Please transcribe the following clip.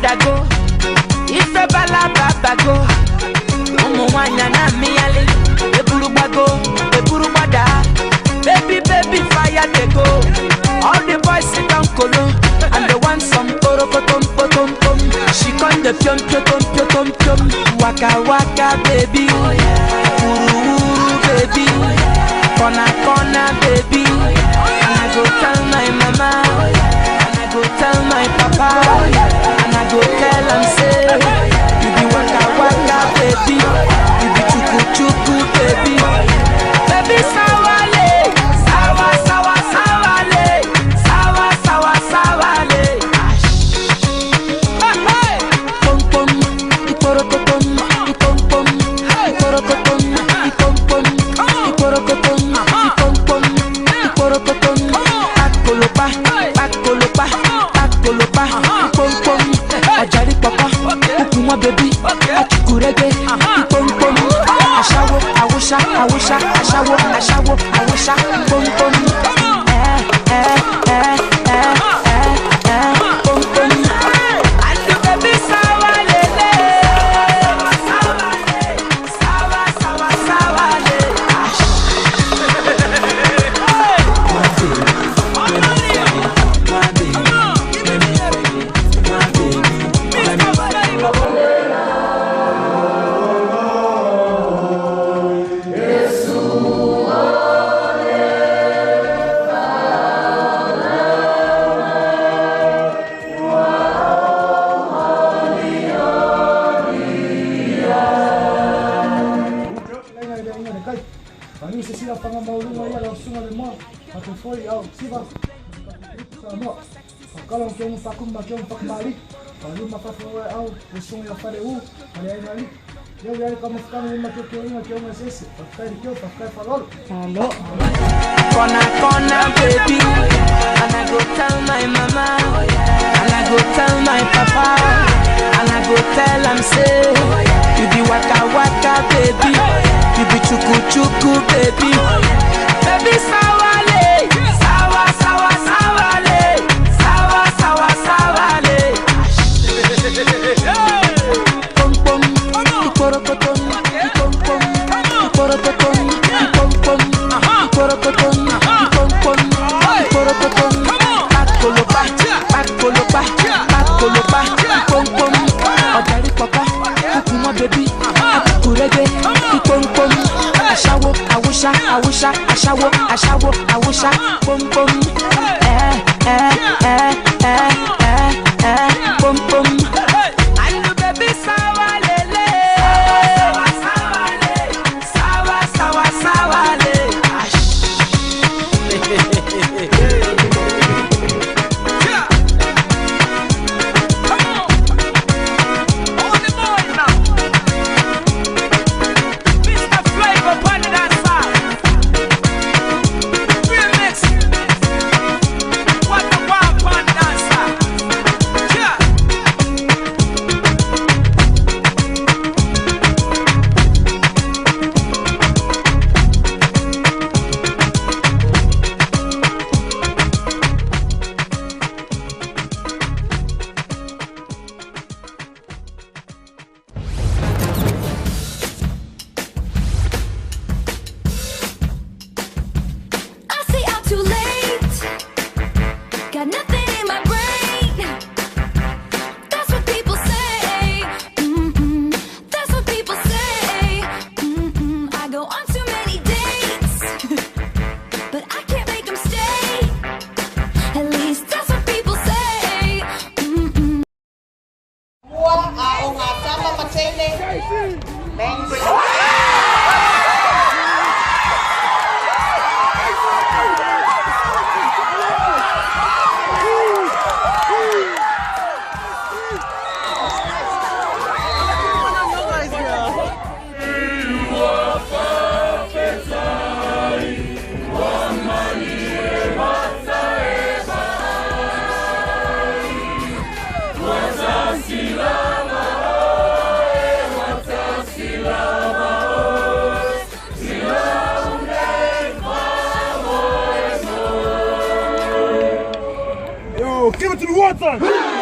dago. If a bala babago, Omoanya na miale. Eburu bada. Baby, fire they go. All the boys sit down colo, and they want some porokotom. She con the pion. Waka baby, uru baby, corner baby. And I go tell my mama, and I go tell my papa, and I go tell them say, you be waka baby, you be chuku baby, baby sawale, sawale, sawale. Pom pom, iporokotom, Pakolopa, pom pom, ajari papa, ukuma baby, achukurege, pom pom, ashawo, awusha, pom pom, pom pom, and the baby sawalele, sawa. Vanisa sila pangamahulungan niya langsung oleh mo. Atau foi au siba. Sama. Kalau kau fakum bakiong pakmali. Kalau mapafua au usung ya fareu. Oleh mali. Eu ia como ficar no uma que eu mas esse. Papai falou. Alô. Corner baby. And I go tell my mama. And I go tell my papa. And I go tell them say, you be waka baby. You be chuku baby. Baby sawale. Sawale. Pom pom, iporokotom, pakolopa, pom pom, ajari papa, ukuma baby, achukurege, pom pom, ashawo, awusha, pom pom, pom pom, and the baby sawalele, sawale. Give it to me one time.